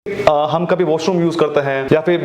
हम कभी washroom use करते हैं या फिर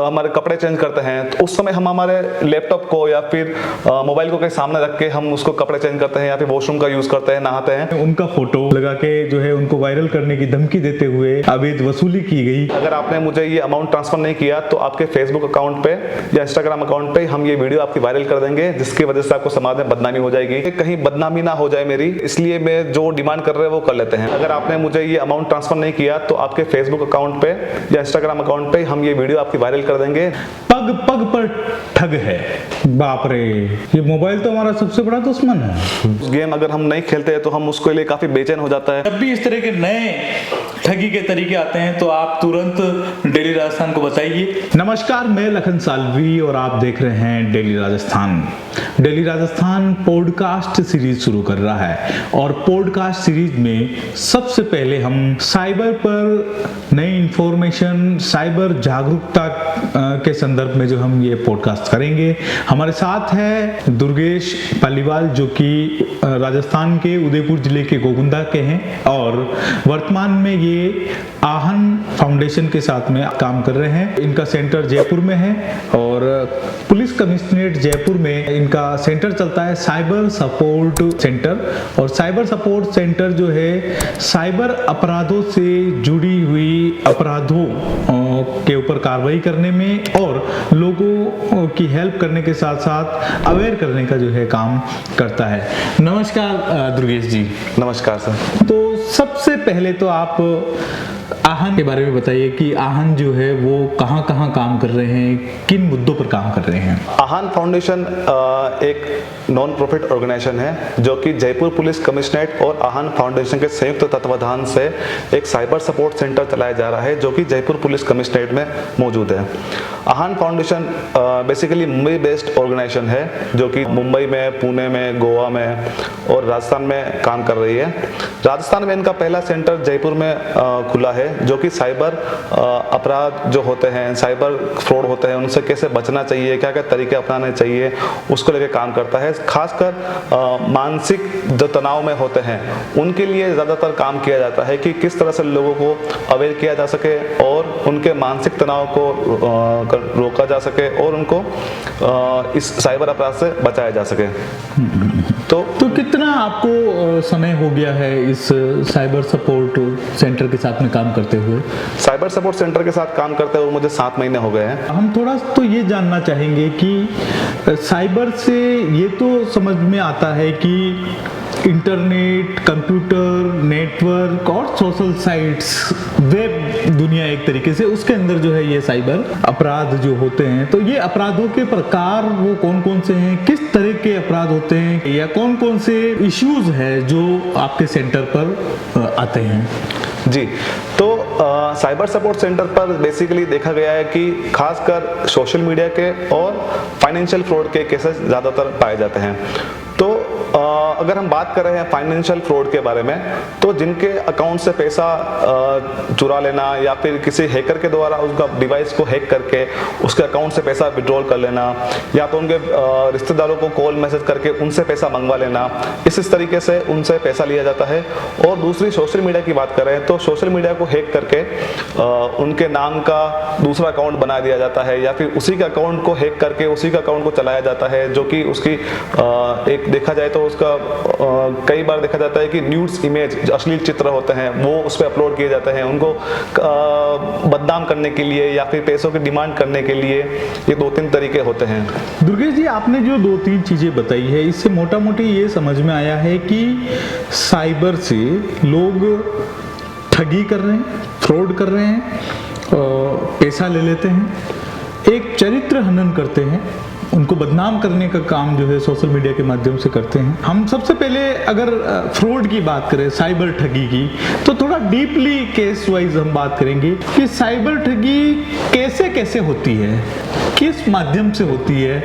हमारे कपड़े चेंज करते हैं, तो उस समय हम हमारे लैपटॉप को या फिर मोबाइल को के सामने रख के हम उसको कपड़े चेंज करते हैं या फिर वॉशरूम का यूज करते हैं, नहाते हैं। उनका फोटो लगा के जो है उनको वायरल करने की धमकी देते हुए अवैध वसूली की गई। अगर आपने मुझे ये अमाउंट ट्रांसफर नहीं किया तो आपके फेसबुक अकाउंट पे या इंस्टाग्राम अकाउंट पे हम ये वीडियो आपकी वायरल कर देंगे, जिसकी वजह से आपको समाज में बदनामी हो जाएगी। कहीं बदनामी ना हो जाए मेरी, इसलिए मैं जो डिमांड कर रहे हैं वो कर लेते हैं। अगर आपने मुझे ये अमाउंट ट्रांसफर नहीं किया तो आपके फेसबुक अकाउंट पे या इंस्टाग्राम अकाउंट पे हम ये वीडियो आपकी वायरल कर देंगे। पग पग पर ठग है। बाप रे, ये मोबाइल तो हमारा सबसे बड़ा दुश्मन है। गेम अगर हम नहीं खेलते हैं तो हम उसके लिए काफी बेचैन हो जाता है। जब भी इस तरह के नए ठगी के तरीके आते हैं तो आप तुरंत डेली राजस्थान को बताइए। नमस्कार, मैं लखन सालवी और आप देख रहे हैं daily Rajasthan. Daily Rajasthan podcast series शुरू कर रहा है और पॉडकास्ट सीरीज में सबसे पहले हम साइबर पर नई इंफॉर्मेशन, साइबर जागरूकता के संदर्भ में जो हम ये पॉडकास्ट करेंगे। हमारे साथ है दुर्गेश पालीवाल, जो कि राजस्थान के उदयपुर जिले के गोगुंदा के हैं और वर्तमान में ये आहन फाउंडेशन के साथ में काम कर रहे हैं। इनका सेंटर जयपुर में है और पुलिस कमिश्नरेट जयपुर में इनका सेंटर चलता है, साइबर सपोर्ट सेंटर। और साइबर सपोर्ट सेंटर जो है साइबर अपराधों से जुड़ी हुई अपराधों के ऊपर कार्रवाई करने में और लोगों की हेल्प करने के साथ साथ अवेयर करने का जो है काम करता है। नमस्कार दुर्गेश जी। नमस्कार सर। तो सबसे पहले तो आप आहन के बारे में बताइए कि आहन जो है वो कहाँ कहाँ काम कर रहे हैं, किन मुद्दों पर काम कर रहे हैं। आहन फाउंडेशन एक नॉन प्रॉफिट ऑर्गेनाइजेशन है जो कि जयपुर पुलिस कमिश्नरेट और आहन फाउंडेशन के संयुक्त तत्वाधान से एक साइबर सपोर्ट सेंटर चलाया जा रहा है जो कि जयपुर पुलिस कमिश्नरेट में मौजूद है। Aahan foundation basically Mumbai based organisation है जो कि मुंबई में, पुणे में, गोवा में और राजस्थान में काम कर रही है। राजस्थान में इनका पहला सेंटर जयपुर में खुला है जो कि साइबर अपराध जो होते हैं, साइबर फ्रॉड होते हैं, उनसे कैसे बचना चाहिए, क्या क्या तरीके अपनाने चाहिए, उसको लेकर काम करता है। खासकर मानसिक जो तनाव में होते हैं उनके लिए ज़्यादातर काम किया जाता है कि किस तरह से लोगों को अवेयर किया जा सके और उनके मानसिक तनाव को रोका जा सके और उनको इस साइबर अपराध से बचाया जा सके। तो कितना आपको समय हो गया है इस साइबर सपोर्ट सेंटर के साथ में काम करते हुए? साइबर सपोर्ट सेंटर के साथ काम करते हुए मुझे 7 महीने हो गए हैं। हम थोड़ा तो ये जानना चाहेंगे कि साइबर से ये तो समझ में आता है कि इंटरनेट, कंप्यूटर, नेटवर्क और सोशल साइट्स, वेब दुनिया एक तरीके से, उसके अंदर जो है ये साइबर अपराध जो होते हैं, तो ये अपराधों के प्रकार वो कौन कौन से हैं, किस तरह के अपराध होते हैं या कौन कौन से इश्यूज है जो आपके सेंटर पर आते हैं? जी, तो साइबर सपोर्ट सेंटर पर बेसिकली देखा गया है कि खासकर सोशल मीडिया के और फाइनेंशियल फ्रॉड के केसेस ज़्यादातर पाए जाते हैं। तो अगर हम बात कर रहे हैं फाइनेंशियल फ्रॉड के बारे में, तो जिनके अकाउंट से पैसा चुरा लेना या फिर किसी हैकर के द्वारा उसका डिवाइस को हैक करके उसके अकाउंट से पैसा विड्रॉल कर लेना या तो उनके रिश्तेदारों को कॉल मैसेज करके उनसे पैसा मंगवा लेना, इस तरीके से उनसे पैसा लिया जाता है। और दूसरी सोशल मीडिया की बात कर रहे हैं तो सोशल मीडिया को हैक करके उनके नाम का दूसरा अकाउंट बना दिया जाता है या फिर उसी के अकाउंट को हैक करके उसी के अकाउंट को चलाया जाता है, जो कि उसकी एक देखा जाए तो उसका कई बार देखा जाता है कि न्यूड्स इमेज, अश्लील चित्र होते हैं, वो उस पर अपलोड किए जाते हैं उनको बदनाम करने के लिए या फिर पैसों की डिमांड करने के लिए। ये 2-3 तरीके होते हैं। दुर्गेश जी, आपने जो 2-3 चीजें बताई है, इससे मोटा मोटी ये समझ में आया है कि साइबर से लोग ठगी कर रहे हैं, फ्रॉड कर रहे हैं, पैसा ले लेते हैं, एक चरित्र हनन करते हैं, उनको बदनाम करने का काम जो है सोशल मीडिया के माध्यम से करते हैं। हम सबसे पहले अगर फ्रॉड की बात करें, साइबर ठगी की, तो थोड़ा डीपली केस वाइज हम बात करेंगे कि साइबर ठगी कैसे कैसे होती है, किस माध्यम से होती है,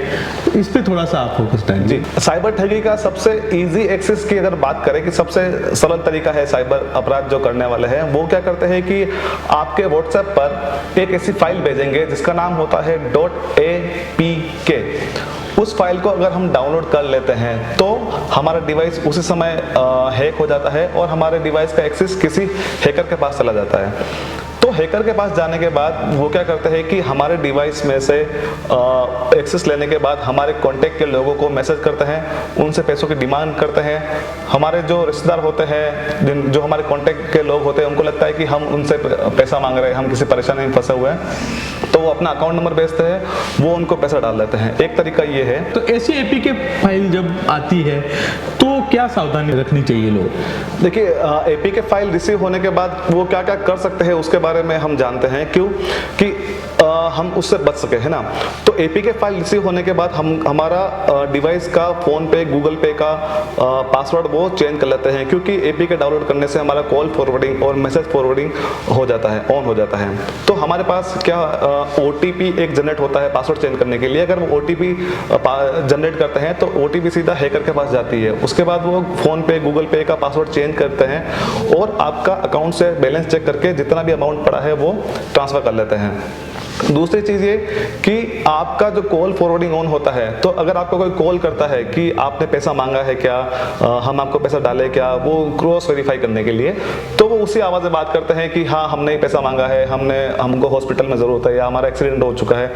इस पे थोड़ा सा आप फोकस डालिए। जी, साइबर ठगी का सबसे इजी एक्सेस की अगर बात करें कि सबसे सरल तरीका है साइबर अपराध जो करने वाले हैं, वो क्या करते हैं कि आपके व्हाट्सएप पर एक ऐसी फाइल भेजेंगे जिसका नाम होता है .apk। उस फाइल को अगर हम डाउनलोड कर लेते हैं तो हमारा डिवाइस उसी समय हैक हो जाता है और हमारे डिवाइस का एक्सेस किसी हैकर के पास चला जाता है। तो हैकर के पास जाने के बाद वो क्या करते हैं कि हमारे डिवाइस में से एक्सेस लेने के बाद हमारे कांटेक्ट के लोगों को मैसेज करते हैं, उनसे पैसों की डिमांड करते हैं। हमारे जो रिश्तेदार होते हैं, जो हमारे कांटेक्ट के लोग होते हैं, उनको लगता है कि हम उनसे पैसा मांग रहे हैं, हम किसी परेशानी में फंसे हुए हैं, तो वो अपना अकाउंट नंबर भेजते हैं, वो उनको पैसा डाल देते हैं। एक तरीका ये है। तो ऐसी एपीके फाइल जब आती है तो क्या सावधानी रखनी चाहिए लोग? देखिए, एपीके फाइल रिसीव होने के बाद वो क्या क्या कर सकते हैं उसके बारे में हम जानते हैं, क्यों कि हम उससे बच सके, है ना। तो एपीके फाइल रिसीव होने के बाद हम हमारा डिवाइस का फोन पे, गूगल पे का पासवर्ड वो चेंज कर लेते हैं, क्योंकि एपीके डाउनलोड करने से हमारा कॉल फॉरवर्डिंग और मैसेज फॉरवर्डिंग हो जाता है, ऑन हो जाता है। तो हमारे पास क्या ओटीपी एक जनरेट होता है पासवर्ड चेंज करने के लिए। अगर वो ओटीपी जनरेट करते हैं तो ओटीपी सीधा हैकर के पास जाती है। उसके बाद वो फोन पे, गूगल पे का पासवर्ड चेंज करते हैं और आपका अकाउंट से बैलेंस चेक करके जितना भी अमाउंट पड़ा है वो ट्रांसफर कर लेते हैं। दूसरी चीज़ ये कि आपका जो कॉल फॉरवर्डिंग ऑन होता है, तो अगर आपको कोई कॉल करता है कि आपने पैसा मांगा है क्या, हम आपको पैसा डालें क्या, वो क्रॉस वेरीफाई करने के लिए, तो वो उसी आवाज़ में बात करते हैं कि हाँ हमने पैसा मांगा है, हमको हॉस्पिटल में ज़रूरत है या हमारा एक्सीडेंट हो चुका है,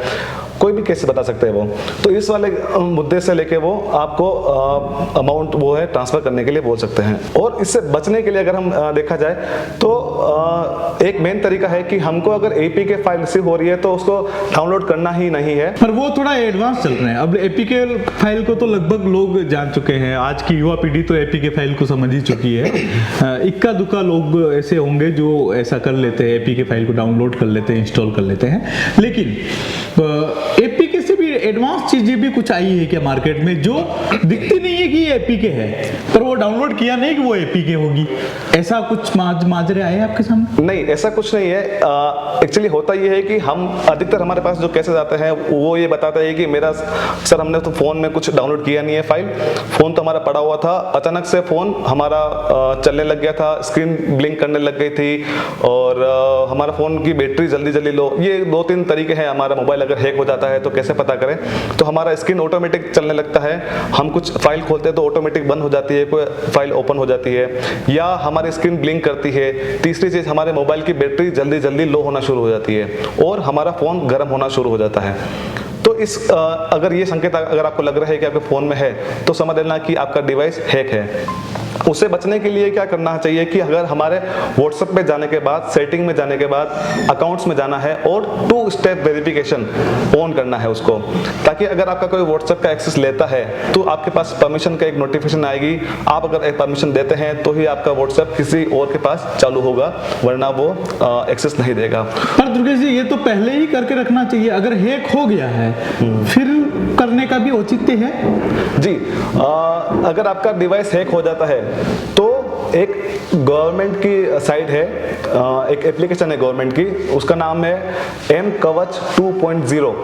कोई भी केस बता सकते हैं वो। तो इस वाले मुद्दे से लेके वो आपको अमाउंट वो है ट्रांसफ़र करने के लिए बोल सकते हैं। और इससे बचने के लिए अगर हम देखा जाए तो एक मेन तरीका है कि हमको अगर एपीके फाइल रिसीव हो रही है तो उसको डाउनलोड करना ही नहीं है। पर वो थोड़ा एडवांस चल रहे हैं। अब एपीके फाइल को तो लगभग लोग जान चुके हैं, आज की युवा पीढ़ी तो एपीके फाइल को समझ ही चुकी है। इक्का दुक्का लोग ऐसे होंगे जो ऐसा कर लेते हैं, एपीके फाइल को डाउनलोड कर लेते हैं, इंस्टॉल कर लेते हैं। लेकिन एपीके से भी एडवांस चीजें भी कुछ आई है क्या मार्केट में, जो दिखती नहीं है कि ये एपीके है, पर वो डाउनलोड किया नहीं कि वो एपीके होगी? ऐसा कुछ माजरे आए आपके सामने? नहीं, ऐसा कुछ नहीं है। एक्चुअली होता ये है कि हम अधिकतर हमारे पास जो केसेस आते हैं वो ये बताते हैं कि मेरा सर हमने तो फ़ोन में कुछ डाउनलोड किया नहीं है फाइल, फ़ोन तो हमारा पड़ा हुआ था, अचानक से फ़ोन हमारा चलने लग गया था, स्क्रीन ब्लिंक करने लग गई थी और हमारा फ़ोन की बैटरी जल्दी लो। ये 2-3 तरीके हैं। हमारा मोबाइल अगर हैक हो जाता है तो कैसे पता करें? तो हमारा स्क्रीन ऑटोमेटिक चलने लगता है, हम कुछ फाइल खोलते हैं तो ऑटोमेटिक बंद हो जाती है, कोई फाइल ओपन हो जाती है, या हमारी स्क्रीन ब्लिंक करती है। तीसरी चीज़, हमारे मोबाइल की बैटरी जल्दी लो होना शुरू हो जाती है और हमारा फ़ोन गर्म होना शुरू हो जाता है। तो अगर ये संकेत अगर आपको लग रहा है कि आपके फ़ोन में है तो समझ लेना कि आपका डिवाइस हैक है। उससे बचने के लिए क्या करना चाहिए कि अगर हमारे व्हाट्सएप पे जाने के बाद, सेटिंग में जाने के बाद अकाउंट्स में जाना है और 2 स्टेप वेरिफिकेशन ऑन करना है उसको, ताकि अगर आपका कोई व्हाट्सएप का एक्सेस लेता है तो आपके पास परमिशन का एक नोटिफिकेशन आएगी। आप अगर एक परमिशन देते हैं तो ही आपका व्हाट्सएप किसी और के पास चालू होगा, वरना वो एक्सेस नहीं देगा। पर दुर्गेश जी, ये तो पहले ही करके रखना चाहिए। अगर हैक हो गया है फिर करने का भी औचित्य है? जी, अगर आपका डिवाइस हैक हो जाता है तो एक गवर्नमेंट की साइट है, एक एप्लीकेशन है गवर्नमेंट की, उसका नाम है mKavach 2.0।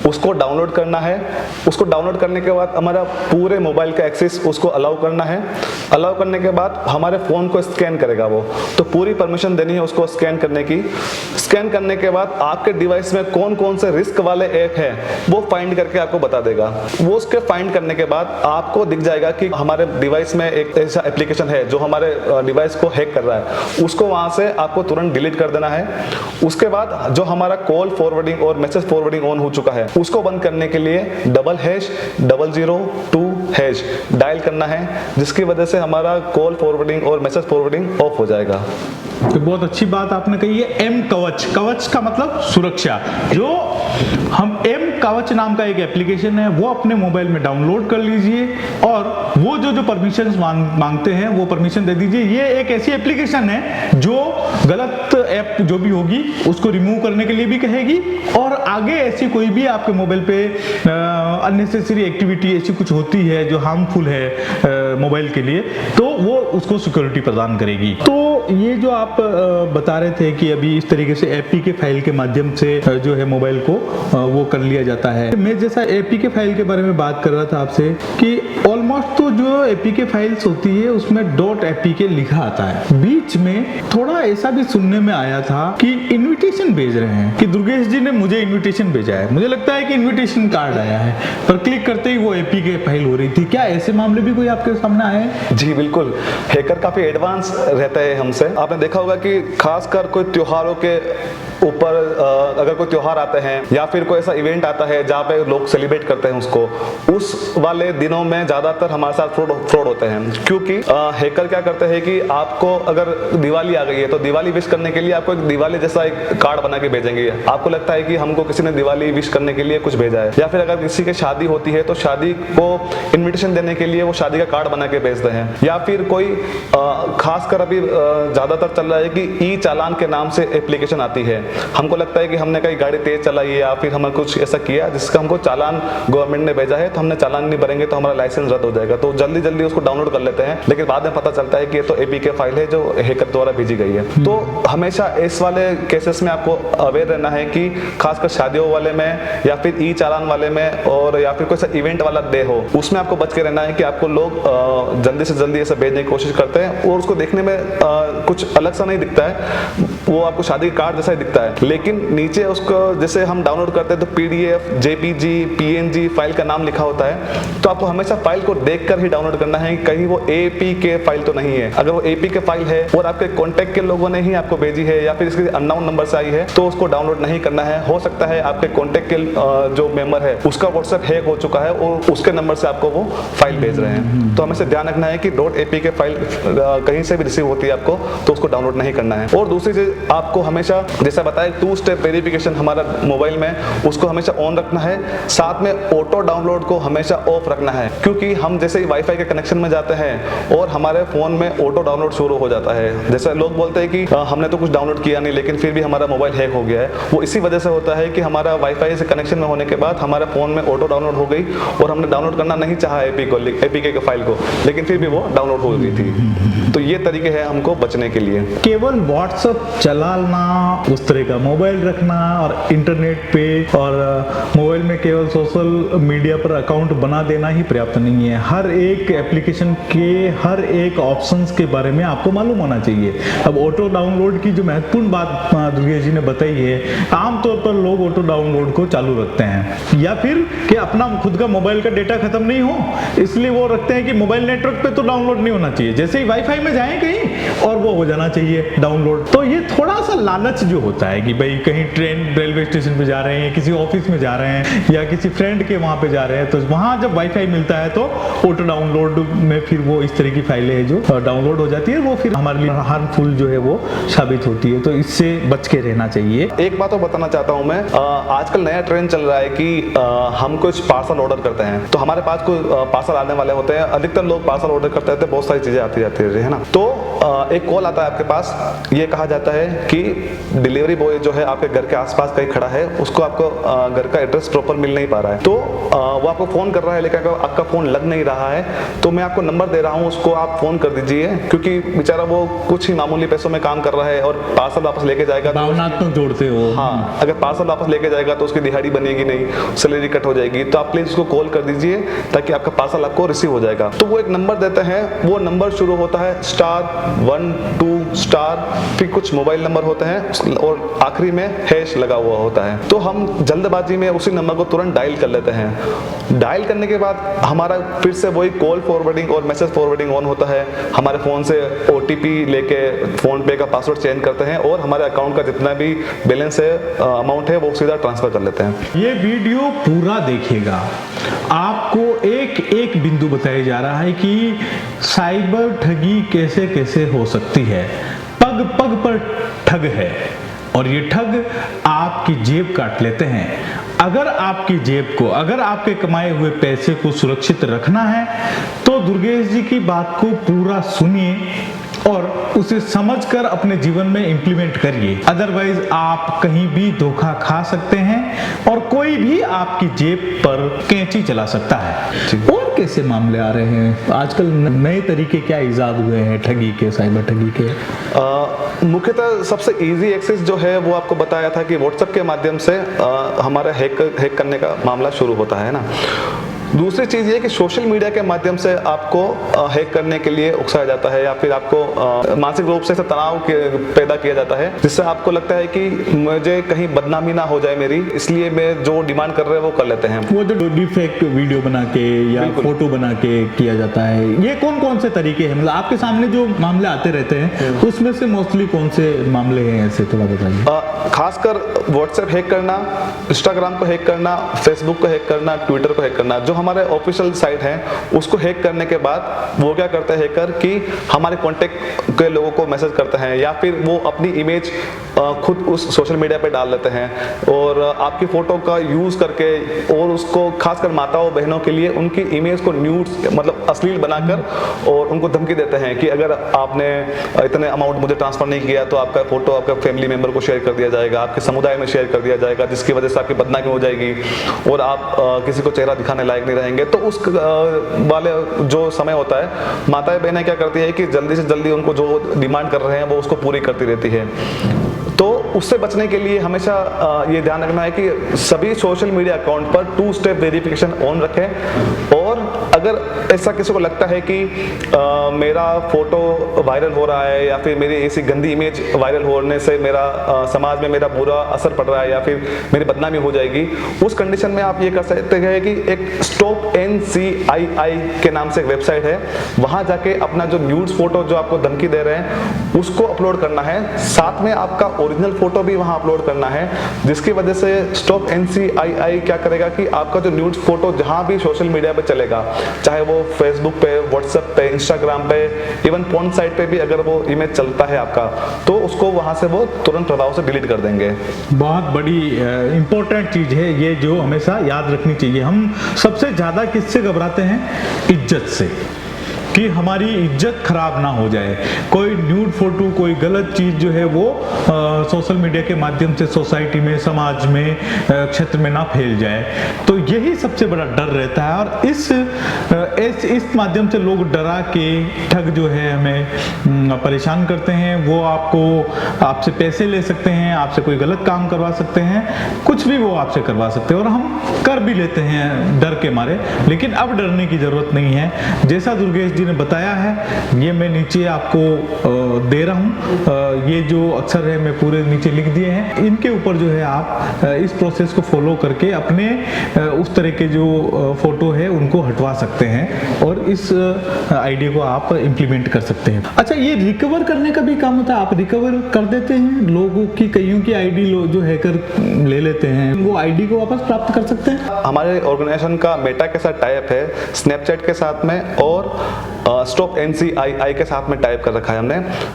उसको डाउनलोड करना है। उसको डाउनलोड करने के बाद हमारा पूरे मोबाइल का एक्सेस उसको अलाउ करना है। अलाउ करने के बाद हमारे फ़ोन को स्कैन करेगा वो, तो पूरी परमिशन देनी है उसको स्कैन करने की। स्कैन करने के बाद आपके डिवाइस में कौन कौन से रिस्क वाले ऐप हैं वो फाइंड करके आपको बता देगा। वो उसके फाइंड करने के बाद आपको दिख जाएगा कि हमारे डिवाइस में एक ऐसा एप्लीकेशन है जो हमारे डिवाइस को हैक कर रहा है, उसको वहां से आपको तुरंत डिलीट कर देना है। उसके बाद जो हमारा कॉल फॉरवर्डिंग और मैसेज फॉरवर्डिंग ऑन हो चुका है उसको बंद करने के लिए #002# डायल करना है, जिसकी वजह से हमारा कॉल फॉरवर्डिंग और मैसेज फॉरवर्डिंग ऑफ हो जाएगा। तो बहुत अच्छी बात आपने कही है। mKavach, कवच का मतलब सुरक्षा। जो हम mKavach नाम का एक एप्लीकेशन है वो अपने मोबाइल में डाउनलोड कर लीजिए और वो जो परमिशन मांगते हैं वो परमिशन दे दीजिए। ये एक ऐसी एप्लीकेशन है जो गलत ऐप जो भी होगी उसको रिमूव करने के लिए भी कहेगी, और आगे ऐसी कोई भी आपके मोबाइल पे अननेसेसरी एक्टिविटी ऐसी कुछ होती है जो हार्मफुल है मोबाइल के लिए, तो वो उसको सिक्योरिटी प्रदान करेगी। तो ये जो आप बता रहे थे कि अभी इस तरीके से एपीके फाइल के माध्यम से जो है मोबाइल को वो कर लिया जाता है। मैं जैसा एपीके फाइल के बारे में बात कर रहा था आपसे कि ऑलमोस्ट ऑलमोस्ट तो जो एपीके फाइल्स होती है उसमें .apk लिखा आता है। बीच में थोड़ा ऐसा भी सुनने में आया था कि इनविटेशन भेज रहे हैं, कि दुर्गेश जी ने मुझे इनविटेशन भेजा है, मुझे लगता है कि इनविटेशन कार्ड आया है, पर क्लिक करते ही वो एपीके फाइल हो रही थी। क्या ऐसे मामले भी कोई आपके सामने आए हैं? जी बिल्कुल, हैकर काफी एडवांस रहता है हमसे। आपने देखा होगा कि खासकर कोई त्योहारों के ऊपर अगर कोई त्योहार आते हैं या फिर कोई ऐसा इवेंट आता है जहाँ पे लोग सेलिब्रेट करते हैं उसको, उस वाले दिनों में ज्यादातर हमारे साथ फ्रॉड होते हैं। क्योंकि हैकर क्या करते हैं कि आपको अगर दिवाली आ गई है तो दिवाली विश करने के लिए आपको एक दिवाली जैसा एक कार्ड बना के भेजेंगे। आपको लगता है कि हमको किसी ने दिवाली विश करने के लिए कुछ भेजा है, या फिर अगर किसी की शादी होती है तो शादी को इन्विटेशन देने के लिए वो शादी का कार्ड बना के भेजते हैं। या फिर कोई खासकर अभी ज्यादातर चल रहा है कि ई चालान के नाम से एप्लीकेशन आती है। हमको लगता है कि हमने कहीं गाड़ी तेज चलाई है या फिर हमें कुछ ऐसा किया जिसका हमको चालान गवर्नमेंट ने भेजा है, तो हमने चालान नहीं भरेंगे तो हमारा लाइसेंस रद्द हो जाएगा, तो जल्दी जल्दी उसको डाउनलोड कर लेते हैं। लेकिन बाद में पता चलता है कि ये तो एपीके फाइल है जो हैकर द्वारा भेजी गई है। तो हमेशा इस वाले केसेस में आपको अवेयर रहना है कि खासकर शादियों वाले में या फिर ई चालान वाले में और या फिर कोई सा इवेंट वाला डे हो, उसमें आपको बच के रहना है कि आपको लोग जल्दी से जल्दी ऐसा भेजने की कोशिश करते हैं और उसको देखने में कुछ अलग सा नहीं दिखता है, वो आपको शादी के कार्ड जैसा ही दिखता है, लेकिन नीचे उसको जैसे हम डाउनलोड करते हैं तो पीडीएफ, जेपीजी, पीएनजी फाइल का नाम लिखा होता है। तो आपको हमेशा फाइल को देखकर ही डाउनलोड करना है, कहीं वो एपीके फाइल तो नहीं है। अगर वो एपीके फाइल है और आपके कॉन्टेक्ट के लोगों ने ही आपको भेजी है या फिर इसके अननोन नंबर से आई है तो उसको डाउनलोड नहीं करना है। हो सकता है आपके कॉन्टेक्ट के जो मेंबर है उसका व्हाट्सएप हैक हो चुका है और उसके नंबर से आपको वो फाइल भेज रहे हैं। तो हमें से ध्यान रखना है कि .apk फाइल कहीं से भी रिसीव होती है आपको तो उसको डाउनलोड नहीं करना है। और दूसरी चीज आपको हमेशा जैसा बताया 2 स्टेप वेरिफिकेशन हमारा मोबाइल में उसको हमेशा ऑन रखना है, साथ में ऑटो डाउनलोड को हमेशा ऑफ रखना है। क्योंकि हम जैसे ही वाईफाई के कनेक्शन में जाते हैं और हमारे फोन में ऑटो डाउनलोड शुरू हो जाता है, जैसे लोग बोलते हैं कि हमने तो कुछ डाउनलोड किया नहीं लेकिन फिर भी हमारा मोबाइल हैक हो गया है, वो इसी वजह से होता है कि हमारा वाईफाई से कनेक्शन में होने के बाद हमारे फोन में ऑटो डाउनलोड हो गई और हमने डाउनलोड करना नहीं चाहा एपीके के फाइल को, लेकिन फिर भी वो डाउनलोड हो गई थी। तो ये तरीके हैं हमको बचने के लिए। केवल व्हाट्सएप चलाना, उस तरह का मोबाइल रखना और इंटरनेट पे और मोबाइल में केवल सोशल मीडिया पर अकाउंट बना देना ही पर्याप्त नहीं है। हर एक एप्लीकेशन के हर एक ऑप्शंस के बारे में आपको मालूम होना चाहिए। अब ऑटो डाउनलोड की जो महत्वपूर्ण बात दुर्गेश जी ने बताई है, आमतौर पर लोग ऑटो डाउनलोड को चालू रखते हैं या फिर कि अपना खुद का मोबाइल का डेटा खत्म नहीं हो इसलिए वो रखते हैं कि मोबाइल नेटवर्क पे तो डाउनलोड नहीं होना चाहिए, जैसे ही वाईफाई में जाएं कहीं और वो हो जाना चाहिए डाउनलोड। तो ये थोड़ा सा लालच जो होता है कि भाई कहीं ट्रेन रेलवे स्टेशन पे जा रहे हैं, किसी ऑफिस में जा रहे हैं या किसी फ्रेंड के वहां पे जा रहे हैं, तो वहां जब वाईफाई मिलता है तो ऑटो डाउनलोड में फिर वो इस तरह की फाइलें हैं जो डाउनलोड हो जाती है, वो फिर हमारे लिए हार्मफुल जो है वो साबित होती है। तो इससे बच के रहना चाहिए। एक बात और बताना चाहता हूँ मैं, आजकल नया ट्रेंड चल रहा है कि हम कुछ पार्सल ऑर्डर करते हैं तो हमारे पास कोई पार्सल आने वाले होते हैं। अधिकतर लोग पार्सल ऑर्डर करते हैं तो बहुत सारी चीजें आती जाती है ना, तो एक कॉल आता है आपके पास, ये कहा जाता है कि डिलीवरी बॉय जो है आपके घर के आसपास कहीं खड़ा है, उसको आपको घर का एड्रेस प्रॉपर मिल नहीं पा रहा है, तो वो आपको फोन कर रहा है लेकिन आपका फोन लग नहीं रहा है, तो मैं आपको नंबर दे रहा हूँ, उसको आप फोन कर दीजिए क्योंकि बेचारा वो कुछ ही मामूली पैसों में काम कर रहा है और पार्सल वापस लेके जाएगा। भावनात्मक जोड़ते हो। हाँ, अगर पार्सल वापस लेके जाएगा तो उसकी दिहाड़ी बनेगी नहीं, सैलरी कट हो जाएगी, तो आप प्लीज उसको कॉल कर दीजिए ताकि आपका पार्सल आपको रिसीव हो जाएगा। तो वो एक नंबर देते हैं, वो नंबर शुरू होता है *12*, फिर कुछ मोबाइल नंबर होते हैं और आखिरी में हैश लगा हुआ होता है। तो हम जल्दबाजी में उसी नंबर को तुरंत डायल कर लेते हैं। डायल करने के बाद हमारा फिर से वही कॉल फॉरवर्डिंग और मैसेज फॉरवर्डिंग ऑन होता है। हमारे फोन से OTP लेके फोन पे का पासवर्ड चेंज करते हैं और हमारे अकाउंट का जितना भी बैलेंस है, अमाउंट है, वो सीधा ट्रांसफर कर लेते हैं। ये वीडियो पूरा देखिएगा, आपको एक एक बिंदु बताया जा रहा है कि साइबर ठगी कैसे कैसे हो सकती है। पग पग पर ठग है और ये ठग आपकी जेब काट लेते हैं। अगर आपकी जेब को, अगर आपके कमाए हुए पैसे को सुरक्षित रखना है तो दुर्गेश जी की बात को पूरा सुनिए और उसे समझकर अपने जीवन में इंप्लीमेंट करिए। अदरवाइज आप कहीं भी धोखा खा सकते हैं और कोई भी आपकी जेब पर कैंची चला सकता है। और कैसे मामले आ रहे हैं आजकल, नए तरीके क्या इजाद हुए हैं ठगी के, साइबर ठगी के? मुख्यतः सबसे इजी एक्सेस जो है वो आपको बताया था कि व्हाट्सएप के माध्यम से हमारा हैक करने का मामला शुरू होता है ना। दूसरी चीज़ ये कि सोशल मीडिया के माध्यम से आपको हैक करने के लिए उकसाया जाता है या फिर आपको मानसिक रूप से तनाव पैदा किया जाता है, जिससे आपको लगता है कि मुझे कहीं बदनामी ना हो जाए मेरी, इसलिए मैं जो डिमांड कर रहे हैं वो कर लेते हैं। वो जो डिफेक्ट वीडियो बना के या फोटो बना के किया जाता है, ये कौन कौन से तरीके हैं? मतलब आपके सामने जो मामले आते रहते हैं उसमें से मोस्टली कौन से मामले हैं, ऐसे थोड़ा बताइए। खासकर व्हाट्सएप हैक करना, इंस्टाग्राम को हैक करना, फेसबुक को हैक करना, ट्विटर को हैक करना। जो हमारे ऑफिशियल साइट है उसको हैक करने के बाद वो क्या करते हैं हैकर कि हमारे कांटेक्ट के लोगों को मैसेज करते हैं या फिर वो अपनी इमेज खुद उस सोशल मीडिया पे डाल देते हैं और आपकी फोटो का यूज करके और उसको खासकर माताओं बहनों के लिए उनकी इमेज को न्यूड्स मतलब अश्लील बनाकर और उनको धमकी देते हैं कि अगर आपने इतने अमाउंट मुझे ट्रांसफर नहीं किया तो आपका फोटो आपका फैमिली मेंबर को शेयर कर दिया जाएगा, आपके समुदाय में शेयर कर दिया जाएगा, जिसकी वजह से आपकी बदनामी हो जाएगी और आप किसी को चेहरा दिखाने लायक नहीं रहेंगे। तो उस वाले जो समय होता है, माताएं बहनें क्या करती है कि जल्दी से जल्दी उनको जो डिमांड कर रहे हैं वो उसको पूरी करती रहती है। तो उससे बचने के लिए हमेशा ये ध्यान रखना है कि सभी सोशल मीडिया अकाउंट पर 2 स्टेप वेरिफिकेशन ऑन रखें और अगर ऐसा किसी को लगता है कि मेरा फोटो वायरल हो रहा है या फिर मेरी ऐसी गंदी इमेज वायरल होने से मेरा समाज में मेरा बुरा असर पड़ रहा है या फिर मेरी बदनामी हो जाएगी, उस कंडीशन में आप ये कर सकते हैं कि एक स्टॉप NCII के नाम से एक वेबसाइट है, वहां जाके अपना जो न्यूड्स फोटो जो आपको धमकी दे रहे हैं उसको अपलोड करना है, साथ में आपका ओरिजिनल फोटो भी वहां अपलोड करना है, जिसकी वजह से स्टॉप NCII क्या करेगा कि आपका जो न्यूड्स फोटो जहां भी सोशल मीडिया पे चलेगा, चाहे वो फेसबुक पे, व्हाट्सएप पे, इंस्टाग्राम पे, इवन पोर्न साइट पे भी अगर वो इमेज चलता है आपका, तो उसको वहां से वो तुरंत प्रभाव से डिलीट कर देंगे। बहुत बड़ी इंपॉर्टेंट चीज है ये, जो हमेशा याद रखनी चाहिए। हम सबसे ज्यादा किससे घबराते हैं? इज्जत से, कि हमारी इज्जत खराब ना हो जाए, कोई न्यूड फोटो, कोई गलत चीज जो है वो सोशल मीडिया के माध्यम से सोसाइटी में, समाज में, क्षेत्र में ना फैल जाए। तो यही सबसे बड़ा डर रहता है और इस माध्यम से लोग डरा के ठग जो है हमें परेशान करते हैं। वो आपसे पैसे ले सकते हैं, आपसे कोई गलत काम करवा सकते हैं, कुछ भी वो आपसे करवा सकते हैं और हम कर भी लेते हैं डर के मारे। लेकिन अब डरने की जरूरत नहीं है। जैसा दुर्गेश जी ने बताया है, ये मैं नीचे आपको दे रहा हूँ, ये जो अक्षर है मैं पूरे नीचे लिख दिए हैं, इनके ऊपर जो है आप इस प्रोसेस को फॉलो करके अपने उस तरह के जो फोटो है उनको हटवा सकते हैं और इस आइडिया को आप इम्प्लीमेंट कर सकते हैं। अच्छा, ये रिकवर करने का भी काम होता है? आप रिकवर कर देते हैं लोगों की, कईयों की आईडी जो हैकर ले लेते हैं, वो आईडी को वापस प्राप्त कर सकते हैं? हमारे ऑर्गेनाइजेशन का मेटा के साथ टाइप है, स्नैपचैट के साथ में और स्टॉप NCII के साथ में टाइप कर रखा है हमने।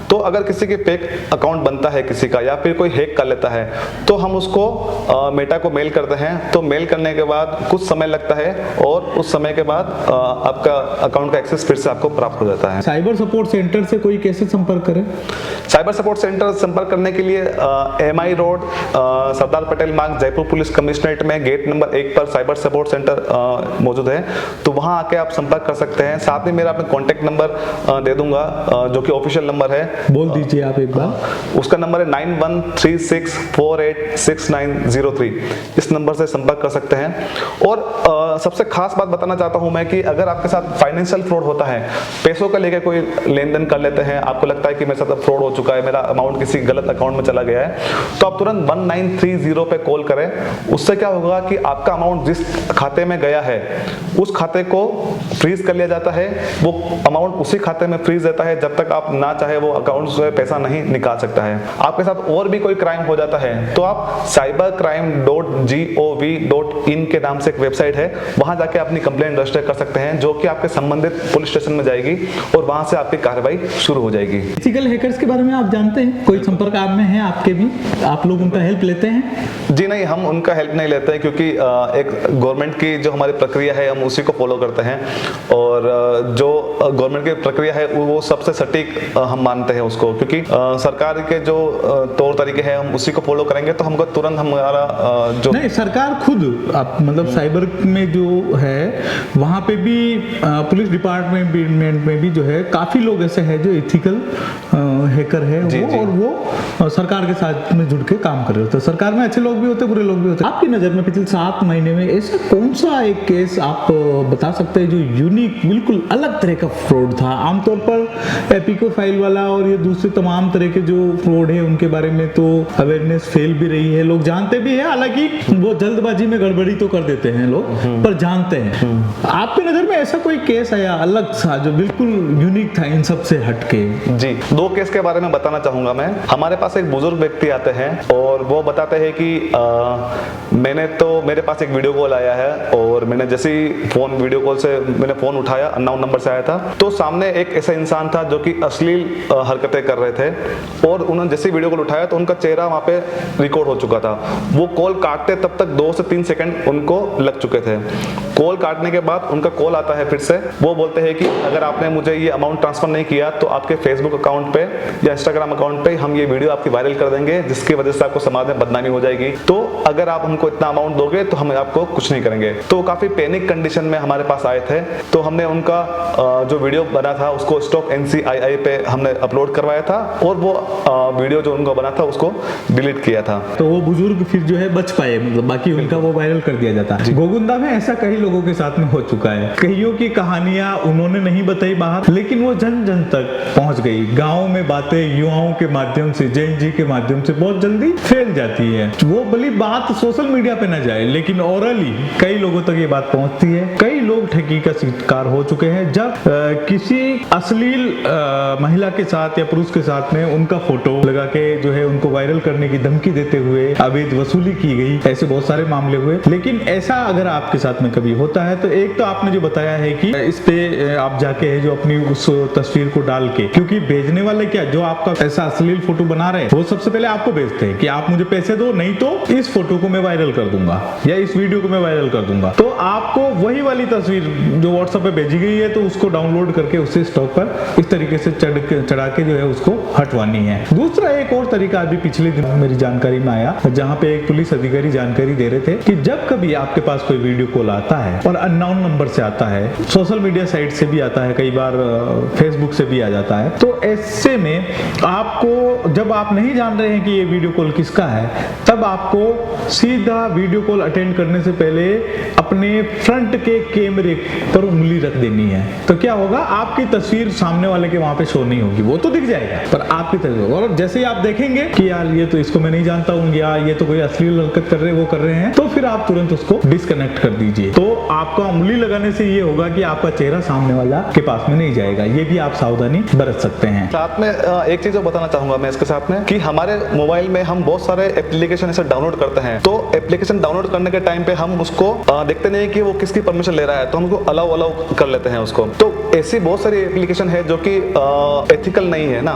तो अगर किसी के फेक अकाउंट बनता है किसी का या फिर कोई हैक कर लेता है तो हम उसको मेटा को मेल करते हैं। तो मेल करने के बाद कुछ समय लगता है और उस समय के बाद आपका अकाउंट का एक्सेस फिर से आपको प्राप्त हो जाता है। साइबर सपोर्ट सेंटर से कोई कैसे संपर्क करे? साइबर सपोर्ट सेंटर संपर्क करने के लिए MI रोड, सरदार पटेल मार्ग, जयपुर पुलिस कमिश्नरेट में गेट नंबर 1 पर साइबर सपोर्ट सेंटर मौजूद है। तो वहां आके आप संपर्क कर सकते हैं। साथ में मेरा अपना कॉन्टैक्ट नंबर दे दूंगा जो कि ऑफिशियल नंबर है, बोल दीजिए आप एक बार। उसका नंबर है 9136486903। इस नंबर से संपर्क कर सकते हैं। और सबसे खास बात बताना चाहता हूं मैं कि अगर आपके साथ फाइनेंशियल फ्रॉड होता है, पैसों का लेकर कोई लेन देन कर लेते हैं, आपको लगता है कि मेरे साथ फ्रॉड हो चुका है, मेरा अमाउंट किसी गलत अकाउंट में चला गया है, तो आप तुरंत 1930 पे कॉल करें। उससे क्या होगा कि आपका अमाउंट जिस खाते में गया है उस खाते को फ्रीज कर लिया जाता है। वो अमाउंट उसी खाते में फ्रीज रहता है जब तक आप ना चाहे वो अकाउंट से पैसा नहीं निकाल सकता है। आपके साथ और भी कोई क्राइम हो जाता है तो आप cybercrime.gov.in के नाम से एक वेबसाइट है, वहां जाके अपनी कंप्लेंट रजिस्टर कर सकते हैं, जो कि आपके संबंधित पुलिस स्टेशन में जाएगी और वहां से आपकी कार्रवाई शुरू हो जाएगी। फिजिकल हैकर्स के बारे में आप जानते हैं? कोई संपर्क आप में है आपके भी? आप लोग उनका हेल्प लेते हैं? जी नहीं, हम उनका हेल्प नहीं लेते हैं क्योंकि एक गवर्नमेंट की जो हमारी प्रक्रिया है हम उसी को फॉलो करते हैं और जो गवर्नमेंट की प्रक्रिया है वो सबसे सटीक हम मानते हैं उसको, क्योंकि सरकार के जो तौर तरीके हैं हम उसी को फॉलो करेंगे तो हमको तुरंत हमारा जो नहीं, सरकार खुद मतलब साइबर में जो है वहाँ पे भी पुलिस डिपार्टमेंट में भी जो है काफी लोग ऐसे हैं जो एथिकल हैकर है जी, वो, जी। और वो सरकार के साथ में जुड़ के काम कर रहे होते हैं। सरकार में अच्छे लोग भी होते हैं, बुरे लोग भी होते हैं। आपकी नज़र में पिछले 7 महीने में ऐसा कौन सा एक केस आप बता सकते हैं जो यूनिक बिल्कुल अलग तरह का फ्रॉड था? आमतौर पर एपिको फाइल वाला और ये दूसरे तमाम तरह के जो फ्रॉड है उनके बारे में तो अवेयरनेस फैल भी रही है, लोग जानते भी है, हालांकि वो जल्दबाजी में गड़बड़ी तो कर देते हैं लोग, पर जानते हैं। आपकी नज़र में ऐसा कोई केस आया अलग सा जो बिल्कुल यूनिक था इन सब से हटके? जी, 2 केस के बारे में बताना चाहूंगा मैं। हमारे पास एक बुजुर्ग व्यक्ति आते हैं और वो बताते हैं कि मेरे पास एक वीडियो कॉल आया है और मैंने जैसे ही वीडियो कॉल से मैंने फोन उठाया, अननोन नंबर से आया था, तो सामने एक ऐसा इंसान था जो कि अश्लील हरकतें कर रहे थे और उन्होंने जैसे ही वीडियो कॉल उठाया तो उनका चेहरा वहां पे रिकॉर्ड हो चुका था। वो कॉल काटते तब तक 2 से 3 सेकंड उनको लग चुके थे। कॉल काटने के बाद उनका कॉल आता है फिर से, वो बोलते हैं कि अगर आपने मुझे ये अमाउंट ट्रांसफर नहीं किया तो आपके फेसबुक अकाउंट पे या इंस्टाग्राम अकाउंट पे हम ये वीडियो आपकी वायरल कर देंगे, जिसकी वजह से आपको समाज में बदनामी हो जाएगी, तो अगर आप हमको इतना अमाउंट दोगे तो हम आपको कुछ नहीं करेंगे। तो काफी पैनिक कंडीशन में हमारे पास आए थे, तो हमने उनका जो वीडियो बना था उसको स्टॉप NCII पे हमने अपलोड करवाया था और वो वीडियो जो उनका बना था उसको डिलीट किया था। तो वो बुजुर्ग फिर जो है बच पाए, मतलब बाकी उनका वो वायरल कर दिया जाता। गोगुंदा में ऐसा कई लोगों के साथ में हो चुका है, कईयों की कहानियां उन्होंने नहीं बताई बाहर, लेकिन वो जन जन तक पहुंच गई। गाँव में बातें युवाओं के माध्यम से, जैन जी के माध्यम से बहुत जल्दी फैल जाती है। वो भली बात सोशल मीडिया पे न जाए लेकिन ओरली कई लोगों तक ये बात पहुंचती है। कई लोग ठगी का शिकार हो चुके हैं जब किसी अश्लील महिला के साथ या पुरुष के साथ में उनका फोटो लगा के जो है उनको वायरल करने की धमकी देते हुए अवैध वसूली की गई। ऐसे बहुत सारे मामले हुए। लेकिन ऐसा अगर आपके साथ में कभी होता है तो एक तो आपने जो बताया है कि इस पे आप जाके है जो अपनी उस तस्वीर को डाल के, क्योंकि भेजने वाले क्या जो आपका ऐसा अश्लील फोटो बना रहे हैं वो सबसे पहले आपको भेजते हैं कि आप मुझे पैसे दो, नहीं तो इस फोटो को मैं वायरल कर दूंगा या इस वीडियो को मैं वायरल कर दूंगा। तो आपको वही वाली तस्वीर जो व्हाट्सएप पे भेजी गई है तो उसको डाउनलोड करके उससे स्टॉक पर इस तरीके से चढ़ा के जो है उसको हटवानी है। दूसरा एक और तरीका अभी पिछले दिन मेरी जानकारी में आया, जहां पे एक पुलिस अधिकारी जानकारी दे रहे थे कि जब कभी आपके पास कोई वीडियो कॉल आता है और अननोन नंबर से आता है, सोशल मीडिया साइट से भी आता है, कई बार फेसबुक से भी आ जाता है, तो ऐसे में आपको जब आप नहीं जान रहे हैं कि ये वीडियो कॉल किसका है, तब आपको सीधा वीडियो कॉल अटेंड करने से पहले अपने फ्रंट के कैमरे पर उंगली रख देनी है। तो क्या होगा, आपकी तस्वीर सामने वाले के वहां पे शो नहीं होगी, वो तो दिख जाएगा पर आपकी तस्वीर, और जैसे ही आप देखेंगे कि यार ये तो इसको मैं नहीं जानता हूँ या ये तो कोई अश्लील हरकत कर रहे वो कर रहे हैं, तो फिर आप तुरंत उसको डिस्कनेक्ट कर दीजिए। तो आपका उंगली लगाने से ये होगा कि आपका चेहरा सामने वाला के पास में नहीं जाएगा। ये भी आप सावधानी बरत सकते हैं। साथ में एक चीज बताना चाहूंगा मैं इसके साथ में कि हमारे मोबाइल में हम बहुत सारे एप्लीकेशन ऐसे डाउनलोड करते हैं, तो एप्लीकेशन डाउनलोड करने के टाइम पे हम उसको देखते नहीं कि वो किसकी परमिशन ले रहा है, तो हम उसको अलाउ कर लेते हैं उसको। तो ऐसी बहुत सारी एप्लीकेशन है जो कि एथिकल नहीं है ना,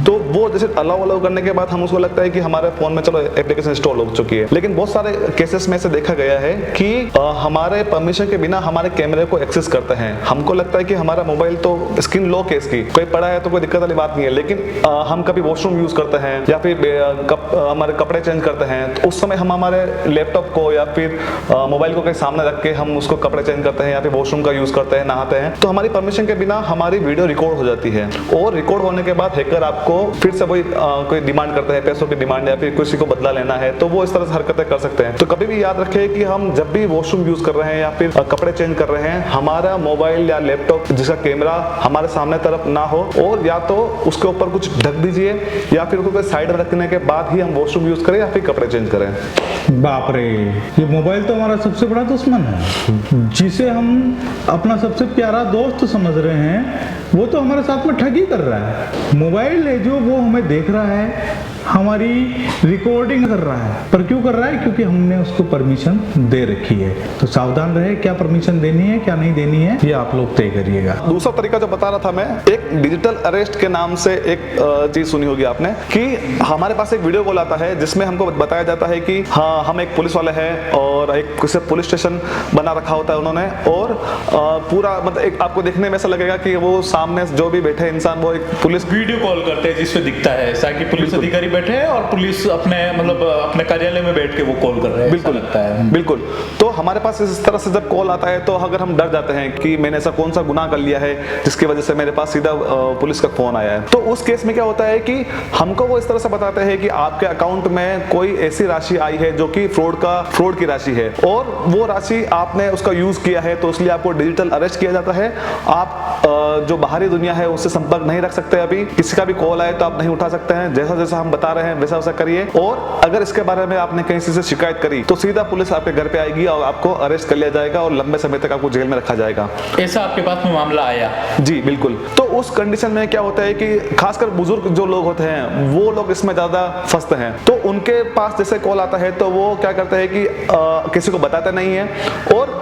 तो वो जैसे अलाउ करने के बाद हम उसको लगता है कि हमारे फोन में चलो एप्लीकेशन इंस्टॉल हो चुकी है, लेकिन बहुत सारे केसेस में से देखा गया है कि हमारे परमिशन के बिना हमारे कैमरे को एक्सेस करते हैं। हमको लगता है कि हमारा मोबाइल तो स्क्रीन लॉक है, इसकी कोई पड़ा है तो कोई दिक्कत वाली बात नहीं है, लेकिन हम कभी वॉशरूम यूज करते हैं या फिर हमारे कपड़े चेंज करते हैं, तो उस समय हम हमारे लैपटॉप को या फिर मोबाइल को कहीं सामने रख के हम उसको कपड़े चेंज करते हैं या फिर वॉशरूम का यूज करते हैं, नहाते हैं, तो हमारी परमिशन के बिना हमारी वीडियो रिकॉर्ड हो जाती है। और रिकॉर्ड होने के बाद हैकर आपको फिर से वही कोई डिमांड करते हैं, पैसों की डिमांड या फिर किसी को बदला लेना है, तो वो इस तरह से हरकतें कर सकते हैं। तो कभी भी याद रखें कि हम जब भी वॉशरूम यूज कर रहे हैं या फिर कपड़े चेंज कर रहे हैं, हमारा मोबाइल या लैपटॉप जिसका कैमरा हमारे सामने तरफ ना हो, और या तो उसके ऊपर कुछ ढक दीजिए या फिर उसको साइड में रखने के बाद ही हम वॉशरूम यूज करें या फिर कपड़े चेंज करें। बाप रे, ये मोबाइल तो हमारा सबसे बड़ा दुश्मन है, जिसे हम अपना सबसे प्यारा दोस्त समझ रहे हैं, वो तो हमारे साथ में ठगी कर रहा है। मोबाइल है जो वो हमें देख रहा है, हमारी रिकॉर्डिंग कर रहा है, पर क्यों कर रहा है? क्योंकि हमने उसको परमिशन दे रखी है। तो सावधान रहे, क्या परमिशन देनी है क्या नहीं देनी है ये आप लोग तय करिएगा। दूसरा तरीका जो बता रहा था मैं, एक डिजिटल अरेस्ट के नाम से एक चीज सुनी होगी आपने कि हमारे पास एक वीडियो कॉल आता है जिसमें हमको बताया जाता है कि हाँ हम एक पुलिस वाले हैं और एक किसी पुलिस स्टेशन बना रखा होता है उन्होंने, और पूरा मतलब एक आपको देखने में ऐसा लगेगा कि वो सामने जो भी बैठे इंसान वो एक पुलिस वीडियो कॉल करते हैं जिसमें दिखता है ऐसा कि पुलिस अधिकारी बैठे हैं और पुलिस अपने मतलब अपने कार्यालय में बैठ के वो कॉल कर रहे हैं, बिल्कुल लगता है। बिल्कुल। तो हमारे पास इस तरह से जब कॉल आता है तो अगर हम डर जाते हैं कि मैंने ऐसा कौन सा गुनाह कर लिया है जिसकी वजह से मेरे पास सीधा पुलिस का फोन आया है, तो उस केस में क्या होता है कि हमको वो इस तरह से बताते हैं कि आपके अकाउंट में कोई ऐसी राशि आई है जो कि फ्रॉड की राशि है और वो राशि आपने उसका यूज किया है, तो इसलिए आपको डिजिटल अरेस्ट किया जाता है। आप जो बाहरी दुनिया है उससे संपर्क नहीं रख सकते, अभी किसी का भी कॉल आए तो आप नहीं उठा सकते हैं, जैसा जैसा हम बता रहे हैं वैसा वैसा करिए। और अगर इसके बारे में आपने कहीं से शिकायत करी तो सीधा पुलिस आपके घर पे आएगी और आपको अरेस्ट कर लिया जाएगा और लंबे समय तक आपको जेल में रखा जाएगा। ऐसा आपके पास में मामला आया? जी बिल्कुल। तो उस कंडीशन में क्या होता है कि खासकर बुजुर्ग जो लोग होते हैं वो लोग इसमें ज्यादा फंसते हैं, तो उनके पास जैसे कॉल आता है तो वो क्या करते हैं कि किसी को बताते नहीं है और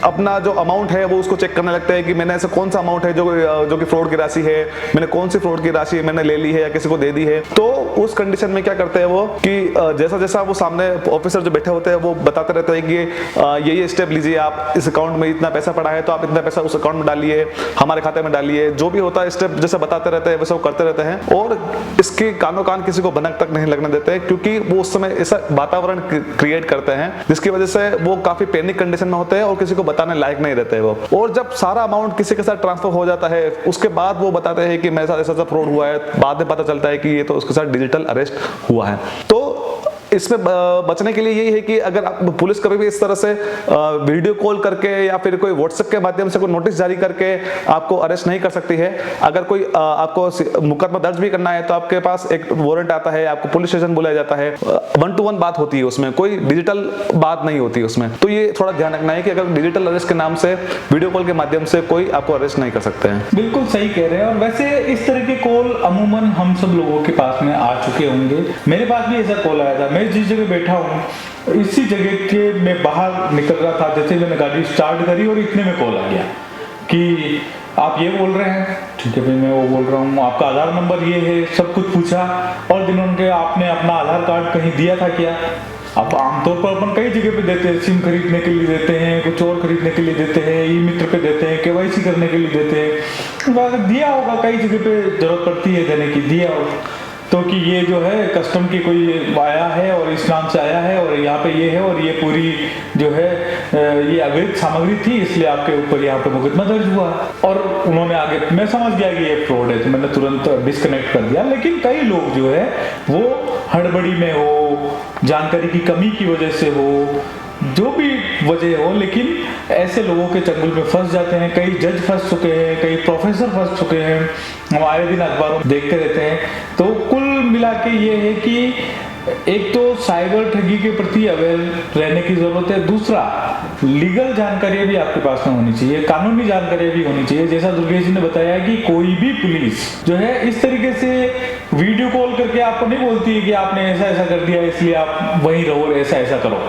अपना जो अमाउंट है वो उसको चेक करने लगते हैं कि मैंने ऐसा कौन सा अमाउंट है जो कि फ्रॉड की राशि है, मैंने कौन सी फ्रॉड की राशि मैंने ले ली है या किसी को दे दी है। तो उस कंडीशन में क्या करते हैं वो कि जैसा जैसा वो सामने ऑफिसर जो बैठे होते हैं वो बताते रहते हैं कि ये स्टेप लीजिए, आप इस अकाउंट में इतना पैसा पड़ा है तो आप इतना पैसा उस अकाउंट में डालिए, हमारे खाते में डालिए, जो भी होता है स्टेप जैसे बताते रहते हैं वैसे वो करते रहते हैं और इसके कानो कान किसी को भनक तक नहीं लगने देते, क्योंकि वो उस समय ऐसा वातावरण क्रिएट करते हैं जिसकी वजह से वो काफी पैनिक कंडीशन में होते हैं और किसी को बताने लायक नहीं रहते वो। और जब सारा अमाउंट किसी के साथ ट्रांसफर हो जाता है उसके बाद वो बताते हैं कि मेरे साथ ऐसा फ्रॉड हुआ है, बाद में पता चलता है कि ये तो उसके साथ डिजिटल अरेस्ट हुआ है। तो इसमें बचने के लिए यही है कि अगर आप पुलिस कभी भी इस तरह से वीडियो कॉल करके या फिर कोई व्हाट्सएप के माध्यम से कोई नोटिस जारी करके आपको अरेस्ट नहीं कर सकती है। अगर कोई आपको मुकदमा दर्ज भी करना है तो आपके पास एक वारंट आता है, आपको पुलिस स्टेशन बुलाया जाता है, 1-to-1 बात होती है उसमें, कोई डिजिटल बात नहीं होती उसमें। तो ये थोड़ा ध्यान रखना है कि अगर डिजिटल अरेस्ट के नाम से वीडियो कॉल के माध्यम से कोई आपको अरेस्ट नहीं कर सकते हैं। बिल्कुल सही कह रहे हैं। और वैसे इस तरह के कॉल अमूमन हम सब लोगों के पास में आ चुके होंगे। मेरे पास भी ऐसा कॉल आया था। मैं जिस जगह बैठा हूँ इसी जगह के मैं बाहर निकल रहा था, जैसे मैंने गाड़ी स्टार्ट करी और इतने में कॉल आ गया कि आप ये बोल रहे हैं, ठीक है भाई मैं वो बोल रहा हूँ, आपका आधार नंबर ये है, सब कुछ पूछा और जिन्होंने आपने अपना आधार कार्ड कहीं दिया था क्या? अब आमतौर पर अपन कई जगह पे देते हैं, सिम खरीदने के लिए देते हैं, कुछ और खरीदने के लिए देते हैं, ई मित्र पे देते हैं, केवाईसी करने के लिए देते हैं, अगर दिया होगा कई जगह पे जरूरत पड़ती है देने की, दिया होगा तो कि ये जो है कस्टम की कोई आया है और इस नाम से आया है और यहाँ पे ये है और ये पूरी जो है ये अवैध सामग्री थी इसलिए आपके ऊपर यहाँ पे मुकदमा दर्ज हुआ है। और उन्होंने आगे, मैं समझ गया कि ये फ्रॉड है तो मैंने तुरंत डिस्कनेक्ट कर दिया। लेकिन कई लोग जो है वो हड़बड़ी में हो, जानकारी की कमी की वजह से हो, जो भी वजह हो, लेकिन ऐसे लोगों के चंगुल में फंस जाते हैं। कई जज फंस चुके हैं, कई प्रोफेसर फंस चुके हैं, हम आए दिन अखबारों में देखते रहते हैं। तो कुल मिला के ये है कि एक तो साइबर ठगी के प्रति अवेयर रहने की जरूरत है, दूसरा लीगल जानकारियां भी आपके पास में होनी चाहिए, कानूनी जानकारियां भी होनी चाहिए। जैसा दुर्गेश जी ने बताया कि कोई भी पुलिस जो है इस तरीके से वीडियो कॉल करके आपको नहीं बोलती है कि आपने ऐसा ऐसा कर दिया इसलिए आप वहीं रहो और ऐसा ऐसा करो।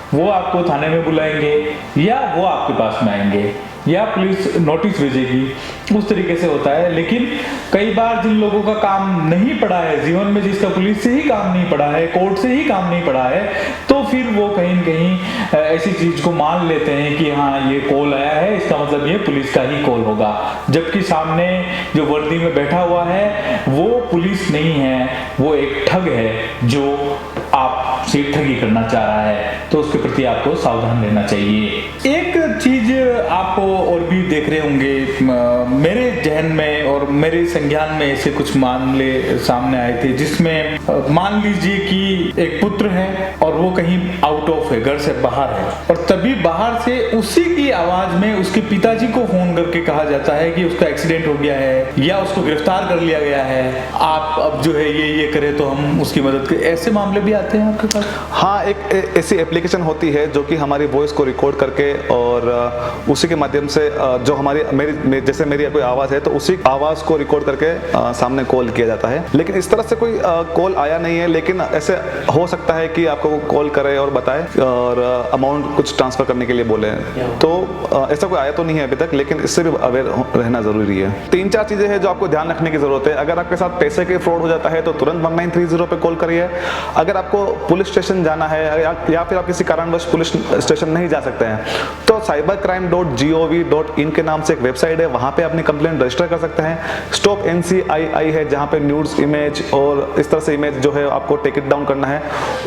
वो आपको थाने में बुलाएंगे या वो आपके पास में आएंगे या पुलिस नोटिस भेजेगी, उस तरीके से होता है। लेकिन कई बार जिन लोगों का काम नहीं पड़ा है जीवन में, जिसका पुलिस से ही काम नहीं पड़ा है, कोर्ट से ही काम नहीं पड़ा है, तो फिर वो कहीं न कहीं ऐसी चीज को मान लेते हैं कि हाँ ये कॉल आया है इसका मतलब ये पुलिस का ही कॉल होगा, जबकि सामने जो वर्दी में बैठा हुआ है वो पुलिस नहीं है, वो एक ठग है जो आपसे ठगी करना चाह रहा है। तो उसके प्रति आपको सावधान रहना चाहिए। एक चीज आप और भी देख रहे होंगे, मेरे जहन में और मेरे संज्ञान में ऐसे कुछ मामले सामने आए थे जिसमें मान लीजिए कि एक पुत्र है और वो कहीं आउट ऑफ है, घर से बाहर है, और तभी बाहर से उसी की आवाज में उसके पिताजी को फोन करके कहा जाता है कि उसका एक्सीडेंट हो गया है या उसको गिरफ्तार कर लिया गया है, आप अब जो है ये करें तो हम उसकी मदद करें। ऐसे मामले भी आते हैं आपके पास? हाँ, एक ऐसी एप्लीकेशन होती है जो कि हमारी वॉइस को रिकॉर्ड करके और उसी के माध्यम से जो हमारी जैसे मेरी कोई आवाज़ है तो उसी आवाज़ को रिकॉर्ड करके सामने कॉल किया जाता है। लेकिन इस तरह से कोई कॉल आया नहीं है, लेकिन ऐसे हो सकता है कि आपको कॉल करे और बताए और अमाउंट कुछ ट्रांसफर करने के लिए बोले, तो ऐसा कोई आया तो नहीं है अभी तक, लेकिन इससे भी अवेयर रहना जरूरी है। 3-4 चीज़ें हैं जो आपको ध्यान रखने की जरूरत है। अगर आपके साथ पैसे के फ्रॉड हो जाता है तो तुरंत 1930 पे कॉल करिए। अगर आपको आपको पुलिस स्टेशन जाना है या फिर आप किसी कारणवश पुलिस स्टेशन नहीं जा सकते हैं, तो cybercrime.gov.in के नाम से एक वेबसाइट है, वहाँ पे अपनी कंप्लेंट रजिस्टर कर सकते हैं। स्टॉप NCII है, जहाँ पे न्यूड्स इमेज और इस तरह से इमेज जो है आपको टेक इट डाउन करना है,